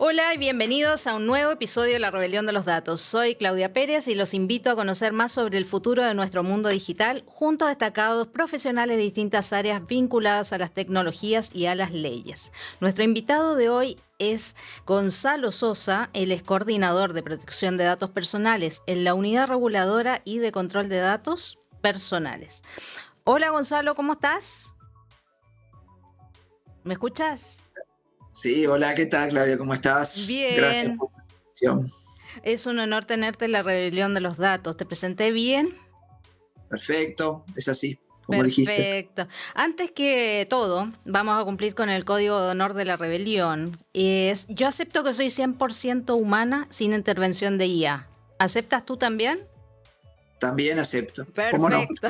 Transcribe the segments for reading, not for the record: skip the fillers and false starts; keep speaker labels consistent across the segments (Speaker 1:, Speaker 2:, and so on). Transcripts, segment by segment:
Speaker 1: Hola y bienvenidos a un nuevo episodio de La Rebelión de los Datos. Soy Claudia Pérez y los invito a conocer más sobre el futuro de nuestro mundo digital junto a destacados profesionales de distintas áreas vinculadas a las tecnologías y a las leyes. Nuestro invitado de hoy es Gonzalo Sosa, él es coordinador de protección de datos personales en la Unidad Reguladora y de Control de Datos Personales. Hola Gonzalo, ¿cómo estás? ¿Me escuchas?
Speaker 2: Sí, hola, ¿qué tal, Claudia? ¿Cómo estás? Gracias
Speaker 1: Bien,
Speaker 2: por la invitación.
Speaker 1: es un honor tenerte en La Rebelión de los Datos. ¿Te presenté bien?
Speaker 2: Perfecto, es así, como dijiste.
Speaker 1: Perfecto. Antes que todo, vamos a cumplir con el código de honor de la rebelión. Yo acepto que soy 100% humana sin intervención de IA. ¿Aceptas tú también?
Speaker 2: También acepto, ¿cómo no?
Speaker 1: Perfecto.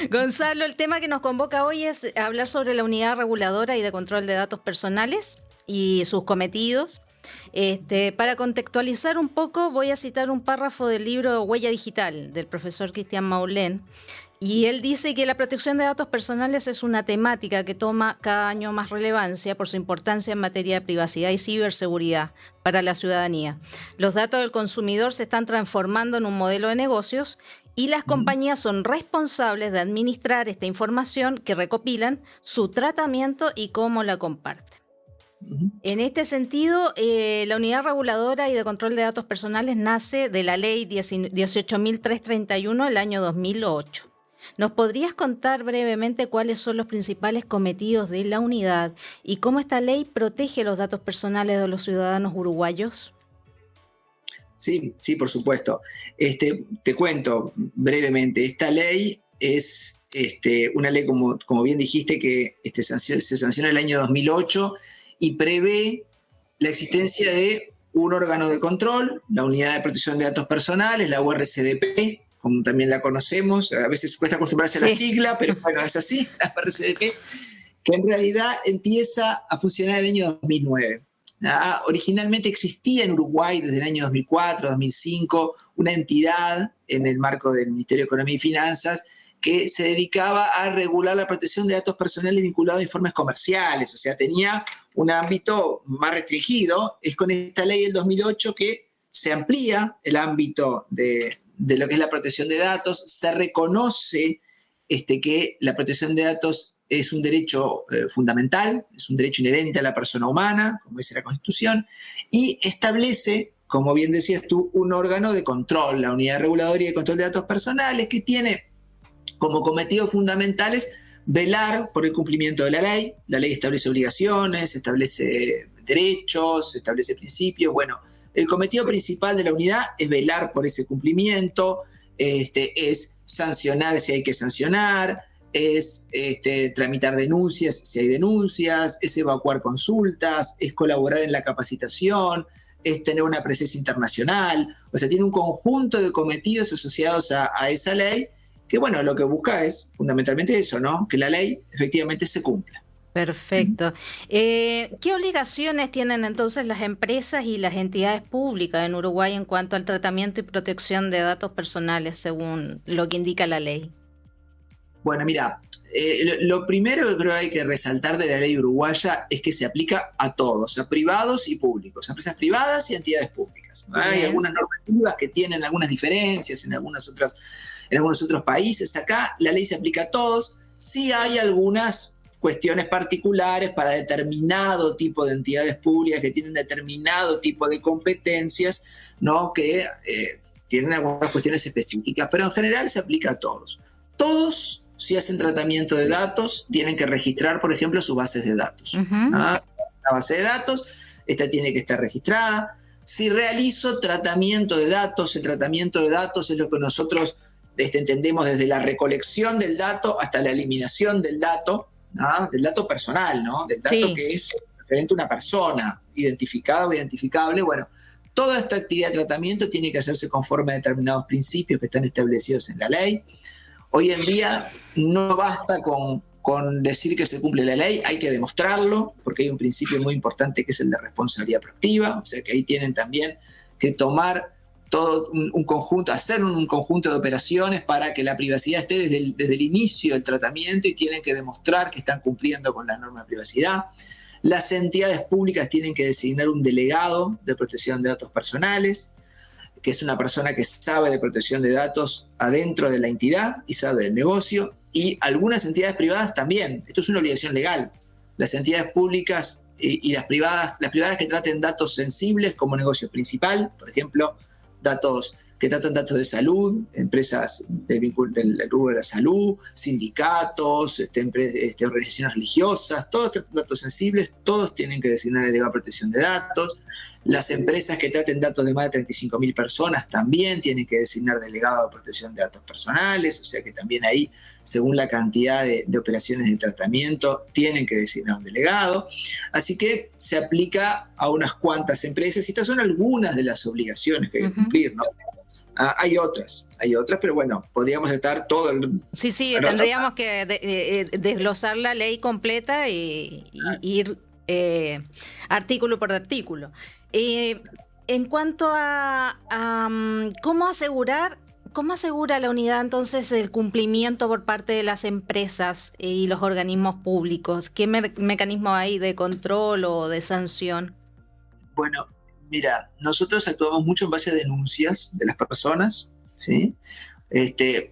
Speaker 1: Gonzalo, el tema que nos convoca hoy es hablar sobre la unidad reguladora y de control de datos personales y sus cometidos. Para contextualizar un poco, voy a citar un párrafo del libro Huella Digital del profesor Cristian Maulén. Y él dice que la protección de datos personales es una temática que toma cada año más relevancia por su importancia en materia de privacidad y ciberseguridad para la ciudadanía. Los datos del consumidor se están transformando en un modelo de negocios y las compañías son responsables de administrar esta información que recopilan, su tratamiento y cómo la comparten.
Speaker 2: Ujú.
Speaker 1: En este sentido, la Unidad Reguladora y de Control de Datos Personales nace de la Ley 18.331 del año 2008. ¿Nos podrías contar brevemente cuáles son los principales cometidos de la unidad y cómo esta ley protege los datos personales de los ciudadanos uruguayos?
Speaker 2: Sí, por supuesto. Te cuento brevemente, esta ley es una ley, como bien dijiste, que se sancionó en el año 2008 y prevé la existencia de un órgano de control, la Unidad de Protección de Datos Personales, la URCDP, como también la conocemos. A veces cuesta acostumbrarse a la
Speaker 1: Sí.
Speaker 2: sigla, pero bueno, es así, la URCDP, que en realidad empieza a funcionar en el año 2009. Originalmente existía en Uruguay desde el año 2004, 2005, una entidad en el marco del Ministerio de Economía y Finanzas que se dedicaba a regular la protección de datos personales vinculados a informes comerciales, o sea, tenía un ámbito más restringido. Es con esta ley del 2008 que se amplía el ámbito de lo que es la protección de datos, se reconoce que la protección de datos es un derecho fundamental, es un derecho inherente a la persona humana, como dice la Constitución, y establece, como bien decías tú, un órgano de control, la Unidad Reguladora y de Control de Datos Personales, que tiene como cometidos fundamentales velar por el cumplimiento de la ley. La ley establece obligaciones, establece derechos, establece principios. Bueno, el cometido principal de la unidad es velar por ese cumplimiento, es sancionar si hay que sancionar, es tramitar denuncias si hay denuncias, es evacuar consultas, es colaborar en la capacitación, es tener una presencia internacional. O sea, tiene un conjunto de cometidos asociados a esa ley que, bueno, lo que busca es fundamentalmente eso, ¿no? Que la ley efectivamente se cumpla.
Speaker 1: Perfecto. ¿Qué obligaciones tienen entonces las empresas y las entidades públicas en Uruguay en cuanto al tratamiento y protección de datos personales según lo que indica la ley?
Speaker 2: Bueno, mira, lo primero que creo que hay que resaltar de la ley uruguaya es que se aplica a todos, a privados y públicos, a empresas privadas y entidades públicas. Hay algunas normativas que tienen algunas diferencias en algunos otros países. Acá la ley se aplica a todos. Sí hay algunas cuestiones particulares para determinado tipo de entidades públicas que tienen determinado tipo de competencias, ¿no? Que tienen algunas cuestiones específicas, pero en general se aplica a todos. Todos, si hacen tratamiento de datos, tienen que registrar, por ejemplo, sus bases de datos. La base de datos, esta tiene que estar registrada. Si realizo tratamiento de datos, el tratamiento de datos es lo que nosotros entendemos desde la recolección del dato hasta la eliminación del dato, ¿no? Del dato personal, ¿no? Del dato
Speaker 1: Sí.
Speaker 2: que es referente a una persona, identificada o identificable. Bueno, toda esta actividad de tratamiento tiene que hacerse conforme a determinados principios que están establecidos en la ley. Hoy en día no basta con decir que se cumple la ley, hay que demostrarlo, porque hay un principio muy importante que es el de responsabilidad proactiva, o sea que ahí tienen también que tomar todo un conjunto, hacer un conjunto de operaciones para que la privacidad esté desde el inicio del tratamiento y tienen que demostrar que están cumpliendo con la norma de privacidad. Las entidades públicas tienen que designar un delegado de protección de datos personales, que es una persona que sabe de protección de datos adentro de la entidad y sabe del negocio, y algunas entidades privadas también. Esto es una obligación legal. Las entidades públicas y las privadas que traten datos sensibles como negocio principal, por ejemplo, datos que tratan datos de salud, empresas del rubro de la salud, sindicatos, organizaciones religiosas, todos tratan datos sensibles, todos tienen que designar el delegado de protección de datos. Las empresas que traten datos de más de 35.000 personas también tienen que designar delegado de protección de datos personales, o sea que también ahí, según la cantidad de operaciones de tratamiento, tienen que designar un delegado. Así que se aplica a unas cuantas empresas y estas son algunas de las obligaciones que hay que cumplir, ¿no? Hay otras, pero bueno, podríamos estar todo el...
Speaker 1: Sí, tendríamos que desglosar la ley completa y ir artículo por artículo. En cuanto a cómo asegura la unidad entonces el cumplimiento por parte de las empresas y los organismos públicos, ¿qué mecanismo hay de control o de sanción?
Speaker 2: Bueno, mira, nosotros actuamos mucho en base a denuncias de las personas, ¿sí?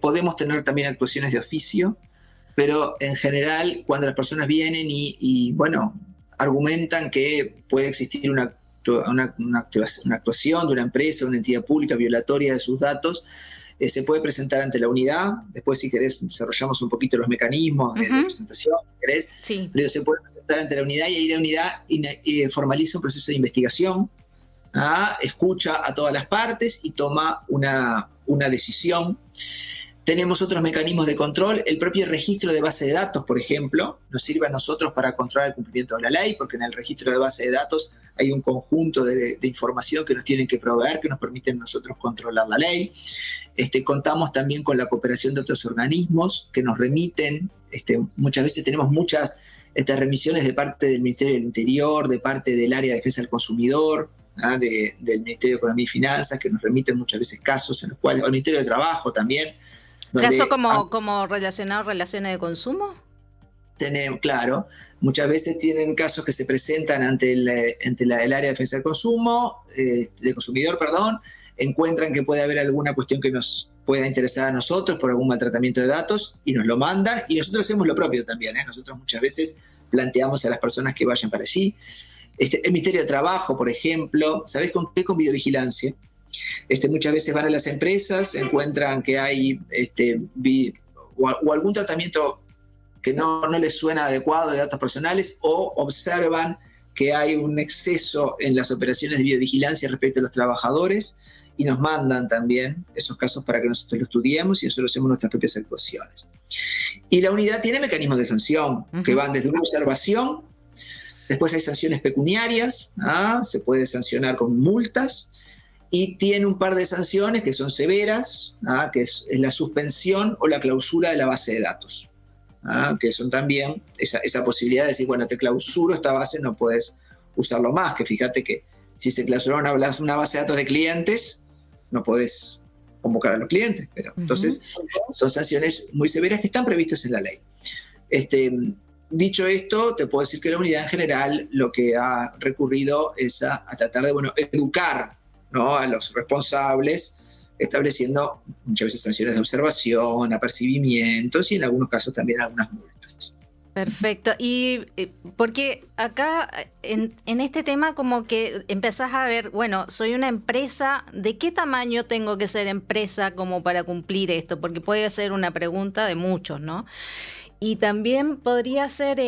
Speaker 2: Podemos tener también actuaciones de oficio, pero en general cuando las personas vienen y bueno, argumentan que puede existir una actuación de una empresa, una entidad pública violatoria de sus datos, se puede presentar ante la unidad. Después, si querés, desarrollamos un poquito los mecanismos de presentación, si querés.
Speaker 1: Sí.
Speaker 2: Pero se puede presentar ante la unidad y ahí la unidad formaliza un proceso de investigación, escucha a todas las partes y toma una decisión. Tenemos otros mecanismos de control. El propio registro de base de datos, por ejemplo, nos sirve a nosotros para controlar el cumplimiento de la ley, porque en el registro de base de datos hay un conjunto de información que nos tienen que proveer, que nos permiten nosotros controlar la ley. Contamos también con la cooperación de otros organismos que nos remiten. Muchas veces tenemos muchas remisiones de parte del Ministerio del Interior, de parte del área de defensa del consumidor, del Ministerio de Economía y Finanzas, que nos remiten muchas veces casos en los cuales, o el Ministerio de Trabajo también.
Speaker 1: ¿Casos como relacionados a relaciones de consumo?
Speaker 2: Tenemos, claro, muchas veces tienen casos que se presentan ante el área de defensa del consumidor, encuentran que puede haber alguna cuestión que nos pueda interesar a nosotros por algún maltratamiento de datos y nos lo mandan, y nosotros hacemos lo propio también, Nosotros muchas veces planteamos a las personas que vayan para allí. El Ministerio de Trabajo, por ejemplo, ¿sabés con qué? Con videovigilancia. Muchas veces van a las empresas, encuentran que hay o algún tratamiento que no les suena adecuado de datos personales, o observan que hay un exceso en las operaciones de videovigilancia respecto a los trabajadores y nos mandan también esos casos para que nosotros los estudiemos y nosotros hacemos nuestras propias actuaciones. Y la unidad tiene mecanismos de sanción que van desde una observación, después hay sanciones pecuniarias, se puede sancionar con multas, y tiene un par de sanciones que son severas, que es la suspensión o la clausura de la base de datos. Que son también esa posibilidad de decir, bueno, te clausuro esta base, no puedes usarlo más, que fíjate que si se clausura una base de datos de clientes, no podés convocar a los clientes, pero entonces son sanciones muy severas que están previstas en la ley. Dicho esto, te puedo decir que la unidad en general lo que ha recurrido es a tratar de educar, ¿no?, a los responsables, estableciendo muchas veces sanciones de observación, apercibimientos y en algunos casos también algunas multas.
Speaker 1: Perfecto. Y porque acá en este tema como que empezás a ver, bueno, soy una empresa, ¿de qué tamaño tengo que ser empresa como para cumplir esto? Porque puede ser una pregunta de muchos, ¿no? Y también podría ser,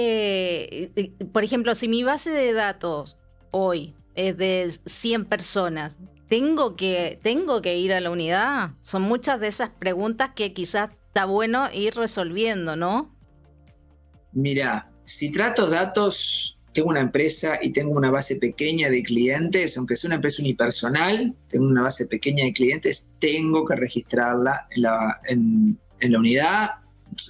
Speaker 1: por ejemplo, si mi base de datos hoy es de 100 personas, ¿Tengo que ir a la unidad? Son muchas de esas preguntas que quizás está bueno ir resolviendo, ¿no?
Speaker 2: Mira, si trato datos, tengo una empresa y tengo una base pequeña de clientes, aunque sea una empresa unipersonal, tengo una base pequeña de clientes, tengo que registrarla en la unidad.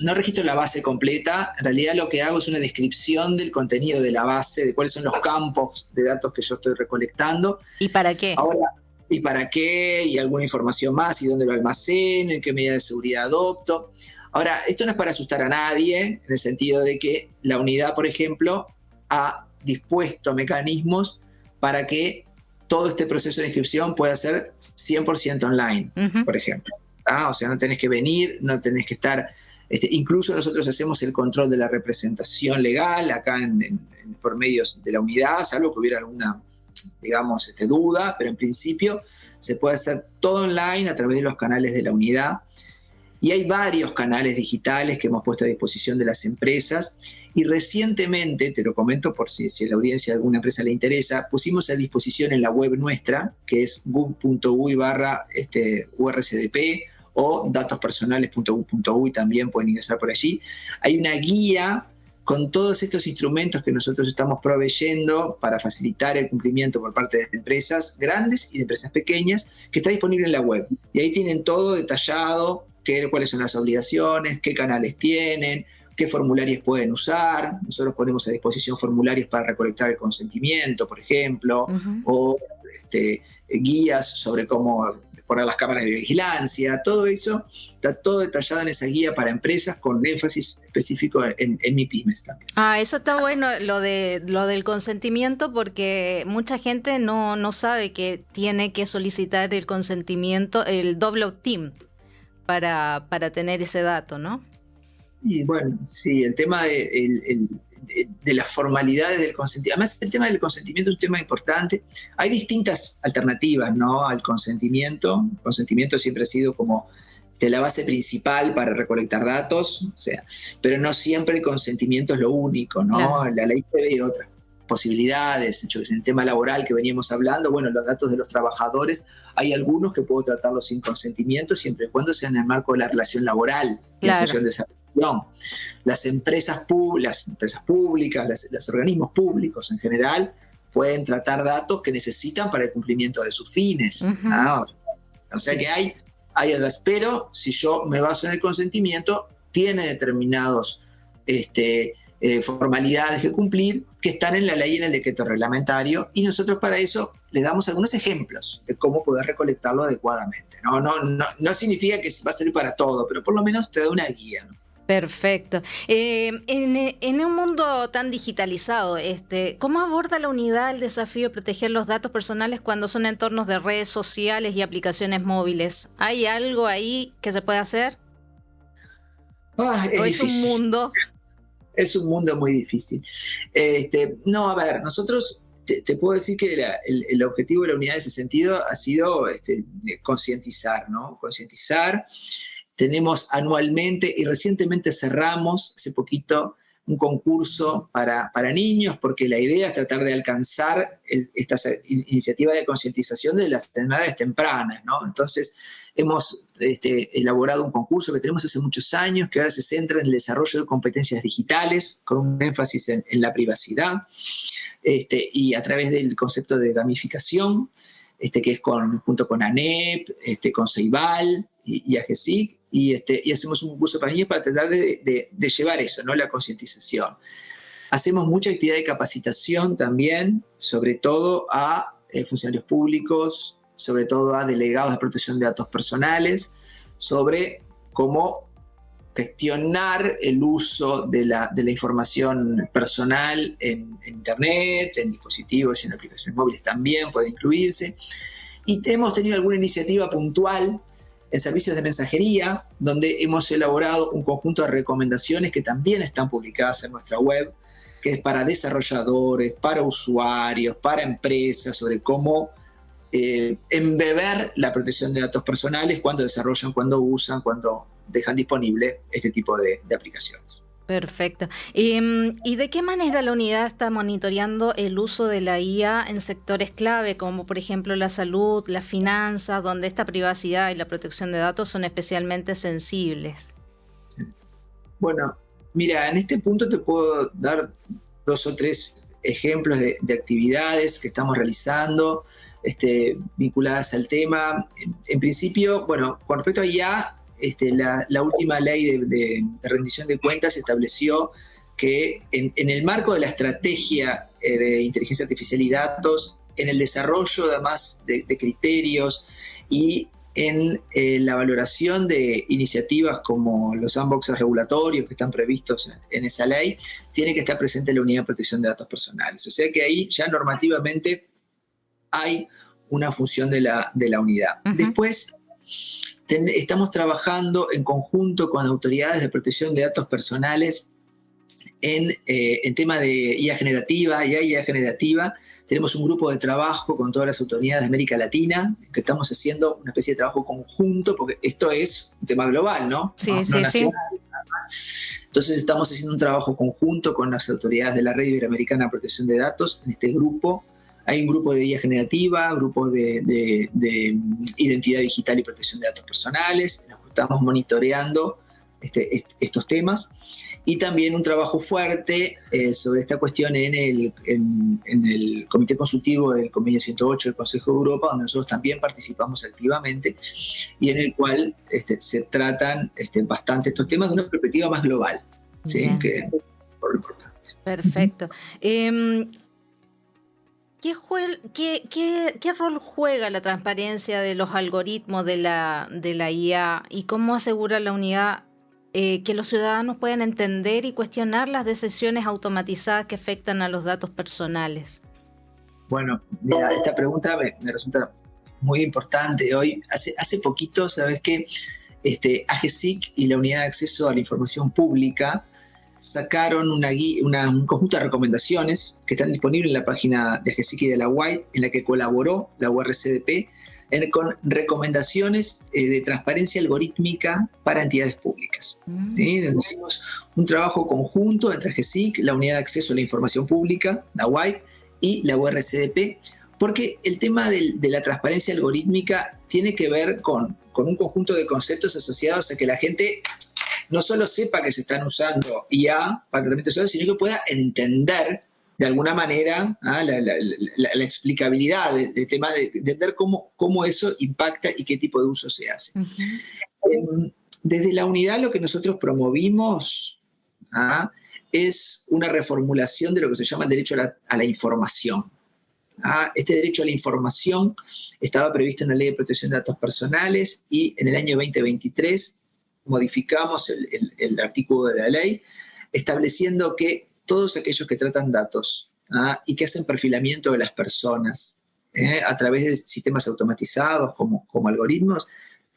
Speaker 2: No registro la base completa, en realidad lo que hago es una descripción del contenido de la base, de cuáles son los campos de datos que yo estoy recolectando.
Speaker 1: ¿Y para qué?
Speaker 2: Ahora, ¿y para qué? Y alguna información más, y dónde lo almaceno, y qué medida de seguridad adopto. Ahora, esto no es para asustar a nadie, en el sentido de que la unidad, por ejemplo, ha dispuesto mecanismos para que todo este proceso de inscripción pueda ser 100% online, por ejemplo. O sea, no tenés que venir, no tenés que estar... incluso nosotros hacemos el control de la representación legal acá por medios de la unidad, salvo que hubiera alguna, digamos, duda, pero en principio se puede hacer todo online a través de los canales de la unidad. Y hay varios canales digitales que hemos puesto a disposición de las empresas. Y recientemente, te lo comento por si a la audiencia de alguna empresa le interesa, pusimos a disposición en la web nuestra, que es gov.uy/urcdp, o datospersonales.gov.uy, también pueden ingresar por allí. Hay una guía con todos estos instrumentos que nosotros estamos proveyendo para facilitar el cumplimiento por parte de empresas grandes y de empresas pequeñas, que está disponible en la web. Y ahí tienen todo detallado, cuáles son las obligaciones, qué canales tienen, qué formularios pueden usar. Nosotros ponemos a disposición formularios para recolectar el consentimiento, por ejemplo, o guías sobre cómo poner las cámaras de vigilancia. Todo eso está todo detallado en esa guía para empresas, con énfasis específico en MIPYMES también.
Speaker 1: Eso está bueno, lo del consentimiento, porque mucha gente no sabe que tiene que solicitar el consentimiento, el doble opt-in, para tener ese dato, ¿no?
Speaker 2: Y bueno, sí, el tema de las formalidades del consentimiento. Además, el tema del consentimiento es un tema importante. Hay distintas alternativas, ¿no?, al consentimiento. El consentimiento siempre ha sido como la base principal para recolectar datos, o sea, pero no siempre el consentimiento es lo único, ¿no? Claro. La ley prevé otras posibilidades. De hecho, en el tema laboral que veníamos hablando, bueno, los datos de los trabajadores, hay algunos que puedo tratarlos sin consentimiento, siempre y cuando sea en el marco de la relación laboral, claro, en función de esa relación. Las empresas públicas, los organismos públicos en general, pueden tratar datos que necesitan para el cumplimiento de sus fines. O sea que hay otras, pero si yo me baso en el consentimiento, tiene determinados formalidades que cumplir, que están en la ley y en el decreto reglamentario, y nosotros para eso le damos algunos ejemplos de cómo poder recolectarlo adecuadamente. No significa que va a servir para todo, pero por lo menos te da una guía, ¿no?
Speaker 1: Perfecto. En un mundo tan digitalizado, ¿cómo aborda la unidad el desafío de proteger los datos personales cuando son entornos de redes sociales y aplicaciones móviles? ¿Hay algo ahí que se puede hacer?
Speaker 2: Es
Speaker 1: un mundo?
Speaker 2: Es un mundo muy difícil. No, a ver, nosotros te puedo decir que el objetivo de la unidad en ese sentido ha sido concientizar, ¿no? Concientizar. Tenemos anualmente, y recientemente cerramos hace poquito, un concurso para niños, porque la idea es tratar de alcanzar esta iniciativa de concientización de las edades tempranas, ¿no? Entonces, hemos elaborado un concurso que tenemos hace muchos años, que ahora se centra en el desarrollo de competencias digitales, con un énfasis en la privacidad, y a través del concepto de gamificación, que es junto con ANEP, con CEIBAL y AGESIC, y hacemos un curso para niños para tratar de llevar eso, ¿no?, la concientización. Hacemos mucha actividad de capacitación también, sobre todo a funcionarios públicos, sobre todo a delegados de protección de datos personales, sobre cómo gestionar el uso de la información personal en Internet, en dispositivos y en aplicaciones móviles también puede incluirse. Y hemos tenido alguna iniciativa puntual en servicios de mensajería, donde hemos elaborado un conjunto de recomendaciones que también están publicadas en nuestra web, que es para desarrolladores, para usuarios, para empresas, sobre cómo embeber la protección de datos personales cuando desarrollan, cuando usan, cuando dejan disponible este tipo de aplicaciones.
Speaker 1: Perfecto. ¿Y de qué manera la unidad está monitoreando el uso de la IA en sectores clave, como por ejemplo la salud, las finanzas, donde esta privacidad y la protección de datos son especialmente sensibles?
Speaker 2: Bueno, mira, en este punto te puedo dar 2 o 3 ejemplos de actividades que estamos realizando vinculadas al tema. En principio, bueno, con respecto a IA, la última ley de rendición de cuentas estableció que en el marco de la estrategia de inteligencia artificial y datos, en el desarrollo además de criterios y en la valoración de iniciativas como los sandboxes regulatorios que están previstos en esa ley, tiene que estar presente la Unidad de Protección de Datos Personales. O sea que ahí ya normativamente hay una función de la unidad. Uh-huh. Después, estamos trabajando en conjunto con autoridades de protección de datos personales en tema de IA generativa. Tenemos un grupo de trabajo con todas las autoridades de América Latina, que estamos haciendo una especie de trabajo conjunto, porque esto es un tema global, ¿no?
Speaker 1: Sí,
Speaker 2: no
Speaker 1: sí,
Speaker 2: nacional.
Speaker 1: sí.
Speaker 2: Entonces estamos haciendo un trabajo conjunto con las autoridades de la Red Iberoamericana de Protección de Datos en este grupo. Hay un grupo de IA generativa, grupo de identidad digital y protección de datos personales. Estamos monitoreando estos temas. Y también un trabajo fuerte sobre esta cuestión en el Comité Consultivo del Convenio 108 del Consejo de Europa, donde nosotros también participamos activamente, y en el cual se tratan bastante estos temas de una perspectiva más global, ¿sí? Que es por lo importante.
Speaker 1: Perfecto. ¿Qué rol juega la transparencia de los algoritmos de la IA y cómo asegura la unidad que los ciudadanos puedan entender y cuestionar las decisiones automatizadas que afectan a los datos personales?
Speaker 2: Bueno, mira, esta pregunta me resulta muy importante hoy. Hace poquito, ¿sabes qué? AGESIC y la Unidad de Acceso a la Información Pública sacaron un conjunto de recomendaciones que están disponibles en la página de AGESIC y de la UAI, en la que colaboró la URCDP, con recomendaciones de transparencia algorítmica para entidades públicas. ¿Sí? Hicimos un trabajo conjunto entre AGESIC, la Unidad de Acceso a la Información Pública, la UAI, y la URCDP, porque el tema de la transparencia algorítmica tiene que ver con un conjunto de conceptos asociados a que la gente no solo sepa que se están usando IA para tratamiento de datos, sino que pueda entender de alguna manera la explicabilidad del tema, de entender cómo eso impacta y qué tipo de uso se hace. Uh-huh. Desde la unidad lo que nosotros promovimos es una reformulación de lo que se llama el derecho a la información. Este derecho a la información estaba previsto en la Ley de Protección de Datos Personales y en el año 2023 modificamos el artículo de la ley estableciendo que todos aquellos que tratan datos y que hacen perfilamiento de las personas a través de sistemas automatizados como algoritmos,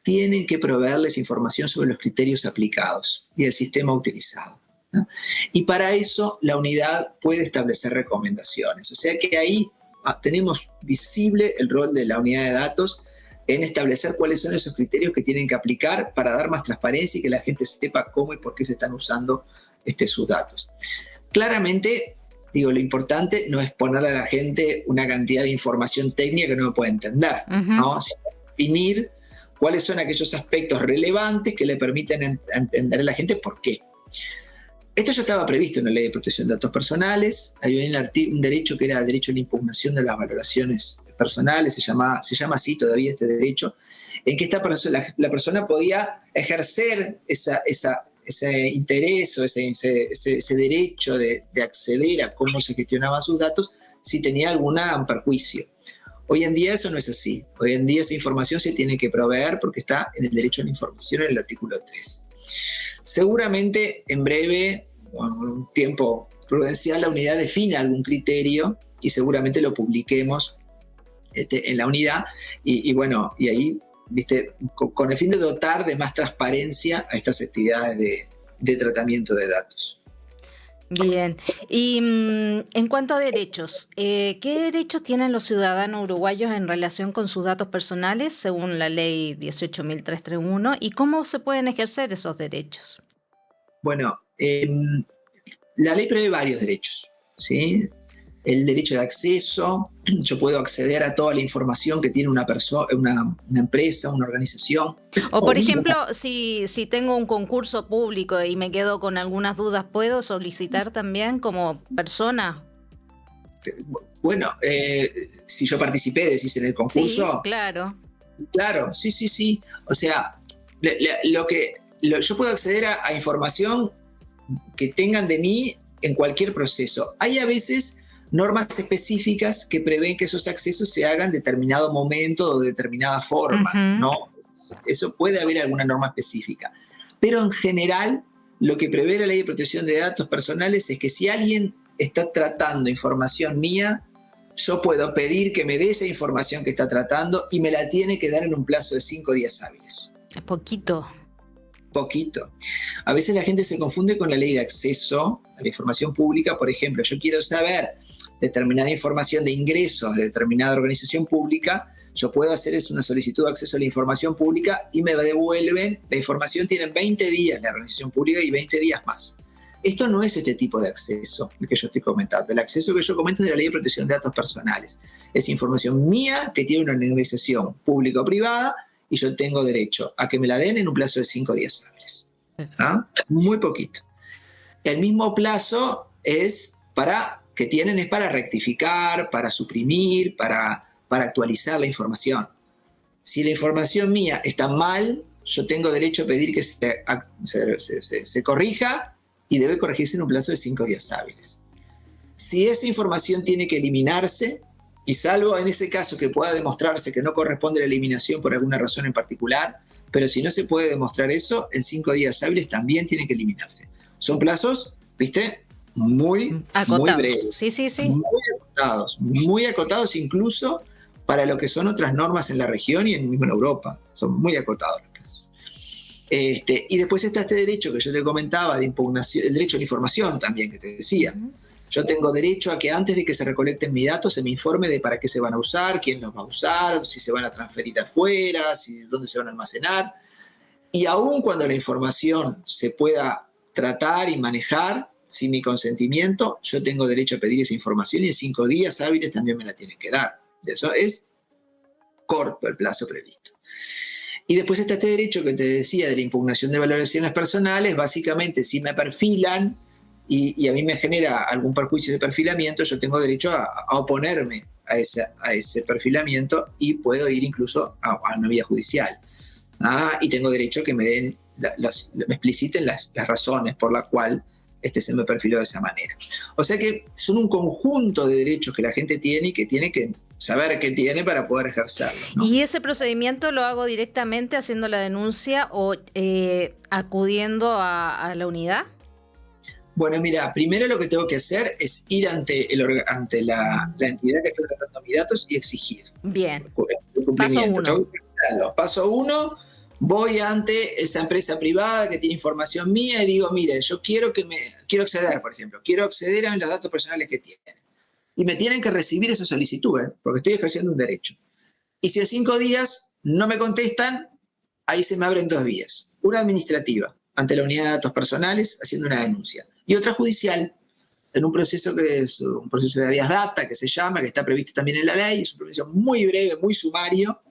Speaker 2: tienen que proveerles información sobre los criterios aplicados y el sistema utilizado. Y para eso la unidad puede establecer recomendaciones. O sea que ahí tenemos visible el rol de la unidad de datos en establecer cuáles son esos criterios que tienen que aplicar para dar más transparencia y que la gente sepa cómo y por qué se están usando sus datos. Claramente, lo importante no es ponerle a la gente una cantidad de información técnica que no puede entender, uh-huh, ¿no? Sino definir cuáles son aquellos aspectos relevantes que le permiten entender a la gente por qué. Esto ya estaba previsto en la Ley de Protección de Datos Personales. Hay un derecho que era el derecho a la impugnación de las valoraciones personales, se llama así todavía este derecho, en que la persona podía ejercer ese interés o ese derecho de acceder a cómo se gestionaban sus datos si tenía algún perjuicio. Hoy en día eso no es así. Hoy en día esa información se tiene que proveer porque está en el derecho a la información en el artículo 3. Seguramente en breve, o en un tiempo prudencial, la unidad define algún criterio y seguramente lo publiquemos en la unidad y ahí, con el fin de dotar de más transparencia a estas actividades de tratamiento de datos.
Speaker 1: Bien, y en cuanto a derechos, ¿qué derechos tienen los ciudadanos uruguayos en relación con sus datos personales según la ley 18.331 y cómo se pueden ejercer esos derechos?
Speaker 2: Bueno, la ley prevé varios derechos, ¿sí? El derecho de acceso, yo puedo acceder a toda la información que tiene una persona, una empresa, una organización.
Speaker 1: O por ejemplo, si tengo un concurso público y me quedo con algunas dudas, ¿puedo solicitar también como persona?
Speaker 2: Bueno, si yo participé, decís, en el concurso.
Speaker 1: Sí, claro.
Speaker 2: Claro, sí. O sea, yo puedo acceder a información que tengan de mí en cualquier proceso. Hay a veces normas específicas que prevén que esos accesos se hagan en determinado momento o de determinada forma, uh-huh, ¿no? Eso puede haber alguna norma específica. Pero en general, lo que prevé la Ley de Protección de Datos Personales es que si alguien está tratando información mía, yo puedo pedir que me dé esa información que está tratando y me la tiene que dar en un plazo de 5 días hábiles.
Speaker 1: Es poquito.
Speaker 2: Poquito. A veces la gente se confunde con la ley de acceso a la información pública. Por ejemplo, yo quiero saber determinada información de ingresos de determinada organización pública, yo puedo hacer una solicitud de acceso a la información pública y me devuelven la información. Tienen 20 días la organización pública y 20 días más. Esto no es este tipo de acceso el que yo estoy comentando. El acceso que yo comento es de la Ley de Protección de Datos Personales. Es información mía que tiene una organización pública o privada y yo tengo derecho a que me la den en un plazo de 5 días hábiles. ¿Ah? Muy poquito. El mismo plazo es para rectificar, para suprimir, para actualizar la información. Si la información mía está mal, yo tengo derecho a pedir que se corrija y debe corregirse en un plazo de 5 días hábiles. Si esa información tiene que eliminarse, y salvo en ese caso que pueda demostrarse que no corresponde a la eliminación por alguna razón en particular, pero si no se puede demostrar eso, en 5 días hábiles también tiene que eliminarse. Son plazos, ¿viste? Muy breves.
Speaker 1: Sí.
Speaker 2: Muy acotados incluso para lo que son otras normas en la región y mismo en Europa. Son muy acotados los plazos. Y después está este derecho que yo te comentaba de impugnación, el derecho a la información también que te decía. Yo tengo derecho a que antes de que se recolecten mis datos se me informe de para qué se van a usar, quién los va a usar, si se van a transferir afuera, dónde se van a almacenar. Y aun cuando la información se pueda tratar y manejar sin mi consentimiento, yo tengo derecho a pedir esa información y en 5 días hábiles también me la tienen que dar. Eso es corto el plazo previsto. Y después está este derecho que te decía de la impugnación de valoraciones personales. Básicamente, si me perfilan y a mí me genera algún perjuicio de perfilamiento, yo tengo derecho a oponerme a ese perfilamiento y puedo ir incluso a una vía judicial. Y tengo derecho a que me expliciten las razones por las cuales se me perfiló de esa manera. O sea que son un conjunto de derechos que la gente tiene y que tiene que saber qué tiene para poder ejercerlo, ¿no?
Speaker 1: ¿Y ese procedimiento lo hago directamente haciendo la denuncia o acudiendo a la unidad?
Speaker 2: Bueno, mira, primero lo que tengo que hacer es ir ante la entidad que está tratando mis datos y exigir.
Speaker 1: Bien.
Speaker 2: El cumplimiento. Paso 1, voy ante esa empresa privada que tiene información mía y digo, mire, yo quiero acceder, por ejemplo, quiero acceder a los datos personales que tienen. Y me tienen que recibir esa solicitud, porque estoy ejerciendo un derecho. Y si en 5 días no me contestan, ahí se me abren 2 vías. Una administrativa, ante la unidad de datos personales, haciendo una denuncia. Y otra judicial, en un proceso que es un proceso de habeas data, que se llama, que está previsto también en la ley. Es un proceso muy breve, muy sumario,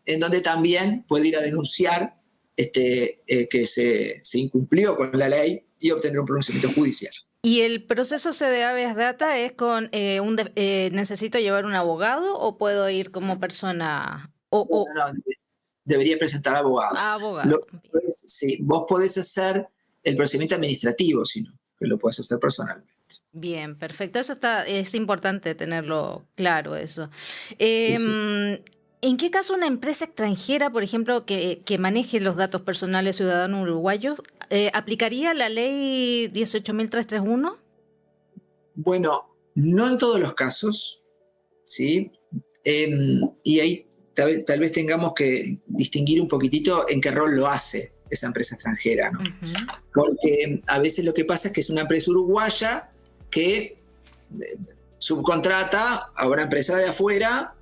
Speaker 2: en donde también puede ir a denunciar que se incumplió con la ley y obtener un pronunciamiento judicial.
Speaker 1: ¿Y el proceso de habeas data es con necesito llevar un abogado o puedo ir como persona?
Speaker 2: No, debería presentar abogado.
Speaker 1: Abogado.
Speaker 2: Sí, vos podés hacer el procedimiento administrativo, sino que lo podés hacer personalmente.
Speaker 1: Bien, perfecto. Es importante tenerlo claro eso.
Speaker 2: Sí.
Speaker 1: ¿En qué caso una empresa extranjera, por ejemplo, que maneje los datos personales ciudadanos uruguayos, aplicaría la ley 18.331?
Speaker 2: Bueno, no en todos los casos, ¿sí? Y ahí tal vez tengamos que distinguir un poquitito en qué rol lo hace esa empresa extranjera, ¿no? Uh-huh. Porque a veces lo que pasa es que es una empresa uruguaya que subcontrata a una empresa de afuera.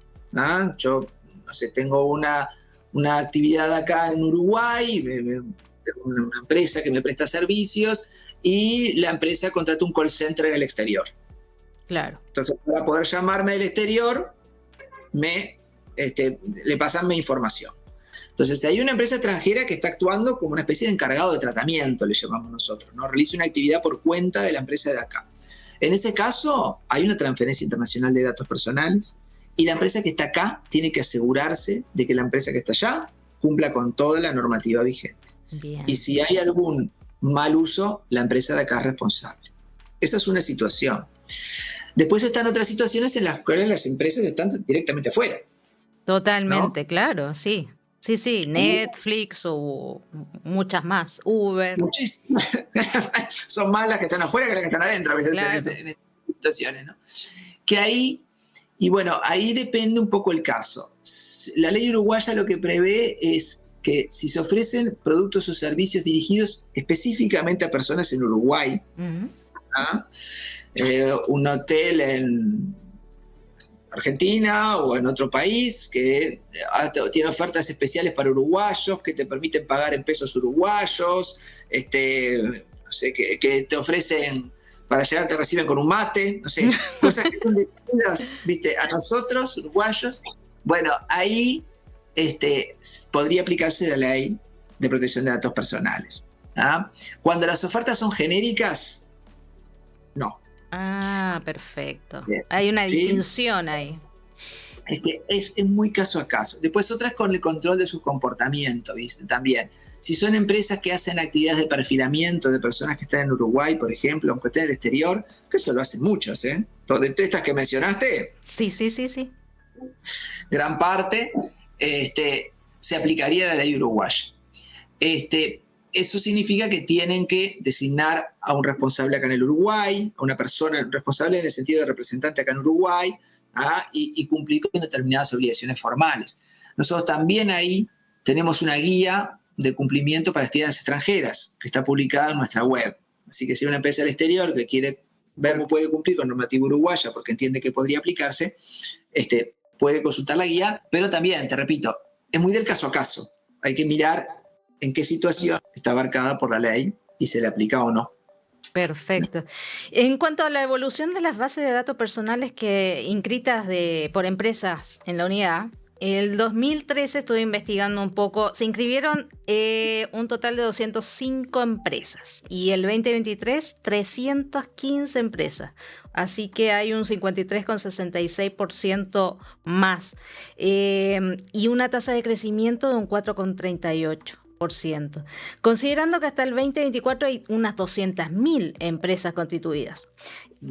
Speaker 2: Yo, no sé, tengo una actividad acá en Uruguay, una empresa que me presta servicios y la empresa contrata un call center en el exterior.
Speaker 1: Claro.
Speaker 2: Entonces, para poder llamarme del exterior, le pasan mi información. Entonces, si hay una empresa extranjera que está actuando como una especie de encargado de tratamiento, le llamamos nosotros, ¿no? Realiza una actividad por cuenta de la empresa de acá. En ese caso, hay una transferencia internacional de datos personales y la empresa que está acá tiene que asegurarse de que la empresa que está allá cumpla con toda la normativa vigente.
Speaker 1: Bien.
Speaker 2: Y si hay algún mal uso, la empresa de acá es responsable. Esa es una situación. Después están otras situaciones en las cuales las empresas están directamente afuera.
Speaker 1: Totalmente, ¿no? Claro, sí. Sí, sí, Netflix o muchas más, Uber,
Speaker 2: Muchísimas. Son más las que están afuera que las que están adentro a veces
Speaker 1: claro.
Speaker 2: en estas situaciones, ¿no? Que ahí, y bueno, ahí depende un poco el caso. La ley uruguaya lo que prevé es que si se ofrecen productos o servicios dirigidos específicamente a personas en Uruguay,
Speaker 1: Ujú.
Speaker 2: ¿ah? Un hotel en Argentina o en otro país que tiene ofertas especiales para uruguayos que te permiten pagar en pesos uruguayos, no sé, que te ofrecen para llegar, te reciben con un mate, no sé, cosas que son dirigidas, viste, a nosotros, uruguayos. Bueno, ahí podría aplicarse la ley de protección de datos personales. ¿Ah? Cuando las ofertas son genéricas, no.
Speaker 1: Ah, perfecto.
Speaker 2: Bien.
Speaker 1: Hay una
Speaker 2: ¿Sí?
Speaker 1: distinción ahí.
Speaker 2: Es que es muy caso a caso. Después otras con el control de su comportamiento, ¿viste? También. Si son empresas que hacen actividades de perfilamiento de personas que están en Uruguay, por ejemplo, aunque estén en el exterior, que eso lo hacen muchas, ¿eh? De todas estas que mencionaste,
Speaker 1: Sí, sí, sí, sí.
Speaker 2: gran parte, se aplicaría la ley uruguaya. Eso significa que tienen que designar a un responsable acá en el Uruguay, a una persona responsable en el sentido de representante acá en Uruguay, y cumplir con determinadas obligaciones formales. Nosotros también ahí tenemos una guía de cumplimiento para actividades extranjeras que está publicada en nuestra web. Así que si una empresa del exterior que quiere ver cómo puede cumplir con normativa uruguaya porque entiende que podría aplicarse, puede consultar la guía, pero también, te repito, es muy del caso a caso. Hay que mirar en qué situación está abarcada por la ley y se le aplica o no.
Speaker 1: Perfecto. En cuanto a la evolución de las bases de datos personales que inscritas por empresas en la unidad, el 2013 estuve investigando un poco, se inscribieron un total de 205 empresas y el 2023 315 empresas, así que hay un 53,66% más y una tasa de crecimiento de un 4,38%. Considerando que hasta el 2024 hay unas 200.000 empresas constituidas,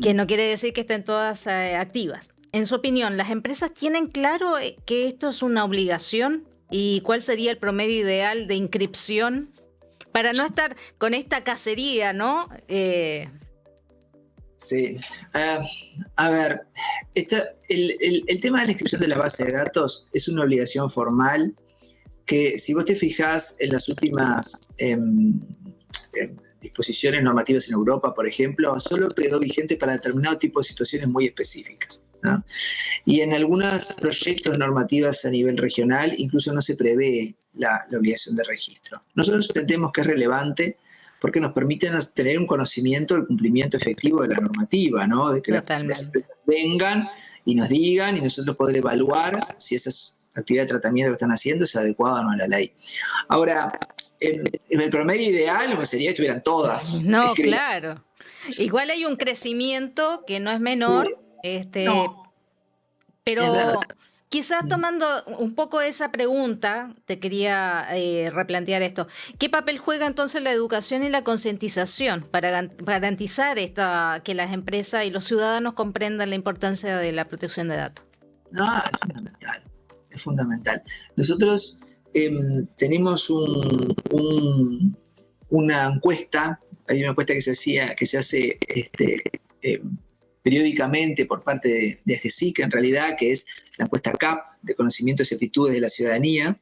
Speaker 1: que no quiere decir que estén todas activas. En su opinión, ¿las empresas tienen claro que esto es una obligación? ¿Y cuál sería el promedio ideal de inscripción? Para no estar con esta cacería, ¿no?
Speaker 2: Sí. A ver, el tema de la inscripción de la base de datos es una obligación formal que, si vos te fijás en las últimas disposiciones normativas en Europa, por ejemplo, solo quedó vigente para determinado tipo de situaciones muy específicas, ¿no? Y en algunos proyectos normativas a nivel regional incluso no se prevé la obligación de registro. Nosotros entendemos que es relevante porque nos permiten tener un conocimiento del cumplimiento efectivo de la normativa, ¿no? De que las empresas vengan y nos digan y nosotros poder evaluar si esas actividades de tratamiento que están haciendo es adecuada o no a la ley. Ahora, en el promedio ideal sería que estuvieran todas.
Speaker 1: No, claro. Igual hay un crecimiento que no es menor,
Speaker 2: No, es verdad.
Speaker 1: pero quizás tomando un poco esa pregunta, te quería replantear esto. ¿Qué papel juega entonces la educación y la concientización para garantizar que las empresas y los ciudadanos comprendan la importancia de la protección de datos?
Speaker 2: No, es fundamental. Es fundamental. Nosotros tenemos una encuesta, hay una encuesta que se hace periódicamente por parte de AGESIC, en realidad, que es la encuesta CAP, de conocimientos y aptitudes de la ciudadanía,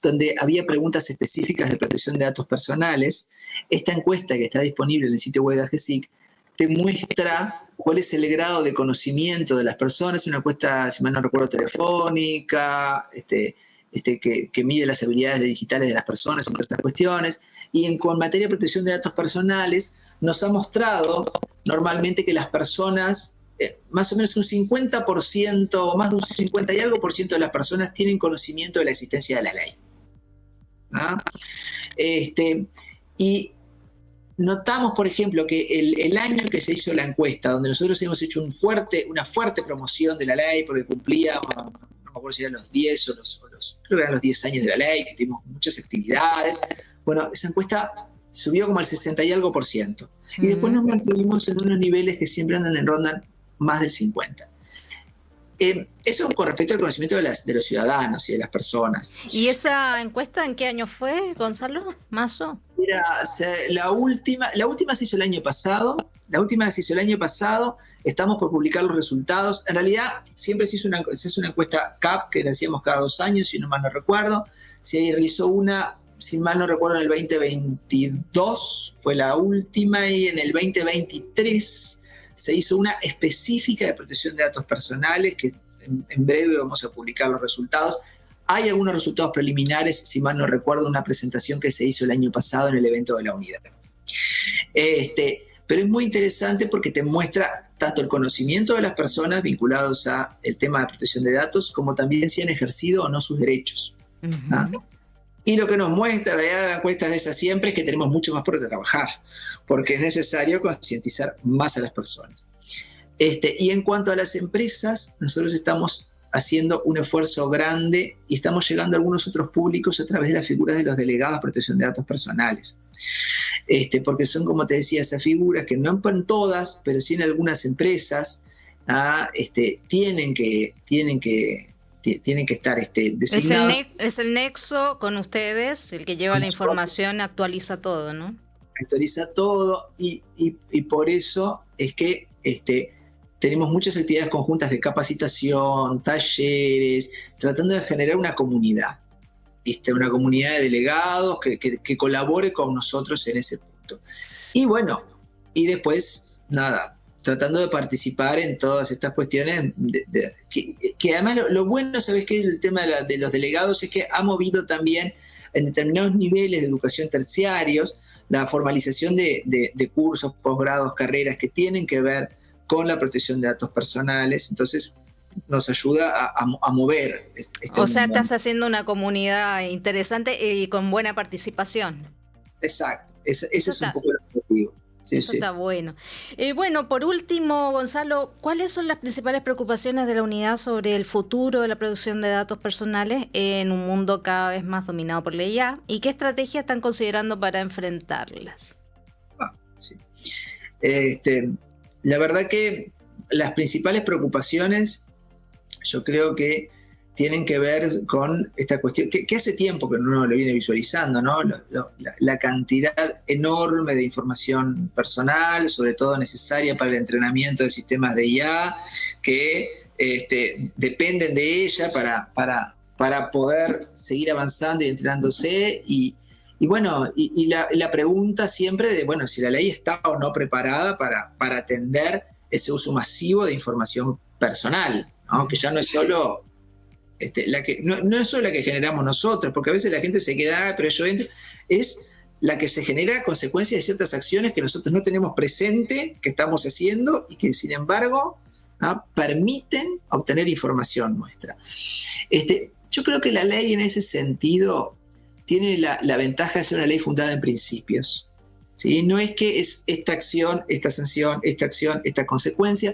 Speaker 2: donde había preguntas específicas de protección de datos personales. Esta encuesta, que está disponible en el sitio web de AGESIC, te muestra cuál es el grado de conocimiento de las personas. Es una encuesta, si mal no recuerdo, telefónica, que mide las habilidades digitales de las personas, entre otras cuestiones. Y con materia de protección de datos personales, nos ha mostrado normalmente que las personas, más o menos un 50%, o más de un 50 y algo por ciento de las personas tienen conocimiento de la existencia de la ley. ¿Ah? Y notamos, por ejemplo, que el año que se hizo la encuesta, donde nosotros hemos hecho una fuerte promoción de la ley, porque cumplía, no me acuerdo si eran los 10 creo que eran los 10 años de la ley, que tuvimos muchas actividades. Bueno, esa encuesta subió como al 60 y algo por ciento. Y después nos mantuvimos en unos niveles que siempre rondan más del 50. Eso con respecto al conocimiento de los ciudadanos y de las personas.
Speaker 1: ¿Y esa encuesta en qué año fue, Gonzalo Mazo?
Speaker 2: Mira, la última se hizo el año pasado. Estamos por publicar los resultados. En realidad, siempre se hace una encuesta CAP, que la hacíamos cada 2 años, si no mal no recuerdo. Se realizó una, si mal no recuerdo, en el 2022, fue la última, y en el 2023 se hizo una específica de protección de datos personales, que en breve vamos a publicar los resultados. Hay algunos resultados preliminares, si mal no recuerdo, una presentación que se hizo el año pasado en el evento de la unidad. Pero es muy interesante porque te muestra tanto el conocimiento de las personas vinculados a el tema de protección de datos, como también si han ejercido o no sus derechos. Uh-huh. Y lo que nos muestra la realidad de la encuesta de esa siempre es que tenemos mucho más por trabajar, porque es necesario concientizar más a las personas. Y en cuanto a las empresas, nosotros estamos haciendo un esfuerzo grande y estamos llegando a algunos otros públicos a través de las figuras de los delegados de protección de datos personales. Porque son, como te decía, esas figuras que no en todas, pero sí en algunas empresas, tienen que estar designados.
Speaker 1: Es el nexo con ustedes, el que lleva la información, actualiza todo, ¿no?
Speaker 2: Actualiza todo y por eso es que tenemos muchas actividades conjuntas de capacitación, talleres, tratando de generar una comunidad, una comunidad de delegados que colabore con nosotros en ese punto. Y bueno, y después, nada, tratando de participar en todas estas cuestiones, que además lo bueno, ¿sabes qué? El tema de los delegados es que ha movido también en determinados niveles de educación terciarios la formalización de cursos, posgrados, carreras que tienen que ver con la protección de datos personales. Entonces nos ayuda a mover
Speaker 1: o sea, mundo. Estás haciendo una comunidad interesante y con buena participación.
Speaker 2: Exacto, ese es un poco el objetivo. Sí,
Speaker 1: eso está bueno. Bueno, por último, Gonzalo, ¿cuáles son las principales preocupaciones de la unidad sobre el futuro de la producción de datos personales en un mundo cada vez más dominado por la IA? ¿Y qué estrategias están considerando para enfrentarlas?
Speaker 2: Sí. La verdad que las principales preocupaciones, yo creo que tienen que ver con esta cuestión, que hace tiempo que uno lo viene visualizando, ¿no? La cantidad enorme de información personal, sobre todo necesaria para el entrenamiento de sistemas de IA, que dependen de ella para poder seguir avanzando y entrenándose. Y bueno, la pregunta siempre de, bueno, si la ley está o no preparada para atender ese uso masivo de información personal, ¿no? Que ya no es solo... no es solo la que generamos nosotros, porque a veces la gente se queda, pero yo entro, es la que se genera a consecuencia de ciertas acciones que nosotros no tenemos presente, que estamos haciendo y que sin embargo, ¿no?, permiten obtener información nuestra. Yo creo que la ley en ese sentido tiene la ventaja de ser una ley fundada en principios, ¿sí? No es que es esta acción, esta sanción, esta acción, esta consecuencia.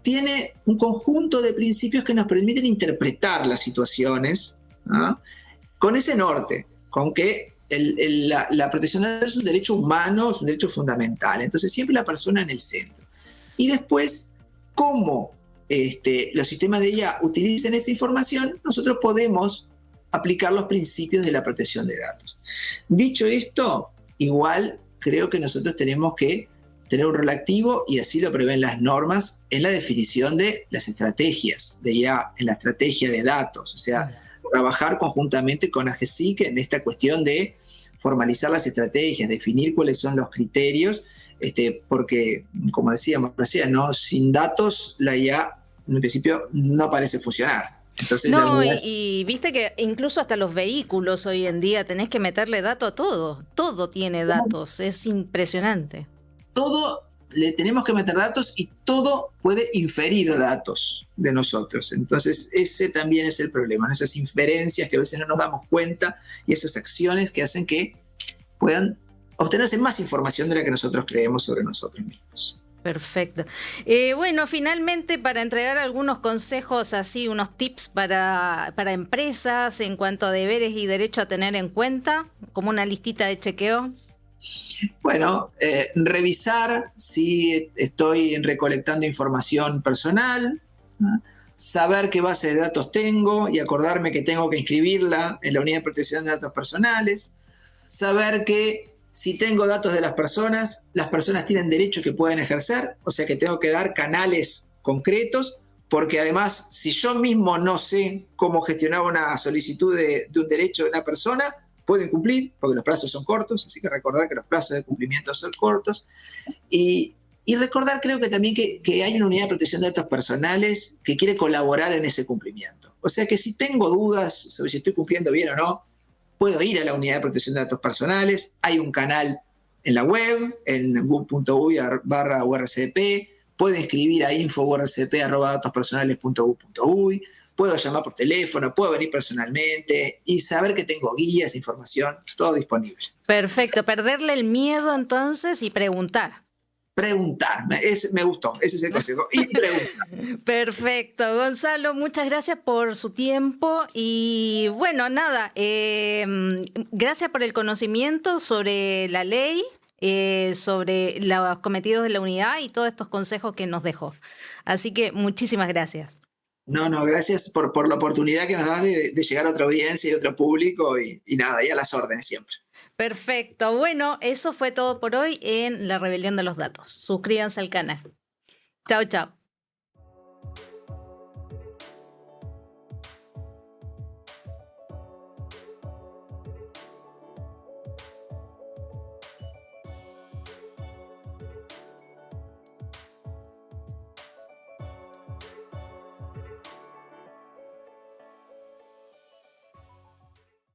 Speaker 2: Tiene un conjunto de principios que nos permiten interpretar las situaciones, ¿no?, con ese norte, con que la protección de datos es un derecho humano, es un derecho fundamental. Entonces siempre la persona en el centro. Y después, cómo los sistemas de IA utilizan esa información, nosotros podemos aplicar los principios de la protección de datos. Dicho esto, igual creo que nosotros tenemos que tener un rol activo, y así lo prevén las normas, en la definición de las estrategias de IA, en la estrategia de datos. O sea, trabajar conjuntamente con AGESIC en esta cuestión de formalizar las estrategias, definir cuáles son los criterios, porque, como decíamos recién, ¿no?, sin datos la IA en principio no parece funcionar. Entonces,
Speaker 1: no, y viste que incluso hasta los vehículos hoy en día tenés que meterle datos a todo tiene datos, es impresionante.
Speaker 2: Todo le tenemos que meter datos y todo puede inferir datos de nosotros. Entonces ese también es el problema, ¿no? Esas inferencias que a veces no nos damos cuenta y esas acciones que hacen que puedan obtenerse más información de la que nosotros creemos sobre nosotros mismos.
Speaker 1: Perfecto. Bueno, finalmente, para entregar algunos consejos, así, unos tips para empresas en cuanto a deberes y derechos a tener en cuenta, como una listita de chequeo.
Speaker 2: Bueno, revisar si estoy recolectando información personal, ¿no?, saber qué base de datos tengo y acordarme que tengo que inscribirla en la Unidad de Protección de Datos Personales, saber que si tengo datos de las personas tienen derechos que pueden ejercer, o sea que tengo que dar canales concretos, porque además, si yo mismo no sé cómo gestionar una solicitud de un derecho de una persona, puedo incumplir, porque los plazos son cortos, así que recordar que los plazos de cumplimiento son cortos. Y recordar, creo que también que hay una unidad de protección de datos personales que quiere colaborar en ese cumplimiento. O sea que si tengo dudas sobre si estoy cumpliendo bien o no, puedo ir a la unidad de protección de datos personales. Hay un canal en la web, en gov.uy/urcp. Puedo escribir a info.urcp@datospersonales.gov.uy. Puedo llamar por teléfono, puedo venir personalmente y saber que tengo guías, información, todo disponible.
Speaker 1: Perfecto, perderle el miedo entonces y preguntar.
Speaker 2: Preguntar, me gustó, ese es el consejo. Y preguntar.
Speaker 1: Perfecto, Gonzalo, muchas gracias por su tiempo y bueno, nada, gracias por el conocimiento sobre la ley, sobre los cometidos de la unidad y todos estos consejos que nos dejó. Así que muchísimas gracias.
Speaker 2: No, gracias por la oportunidad que nos das de llegar a otra audiencia y otro público y nada, y a las órdenes siempre.
Speaker 1: Perfecto, bueno, eso fue todo por hoy en La Rebelión de los Datos. Suscríbanse al canal. Chao, chao.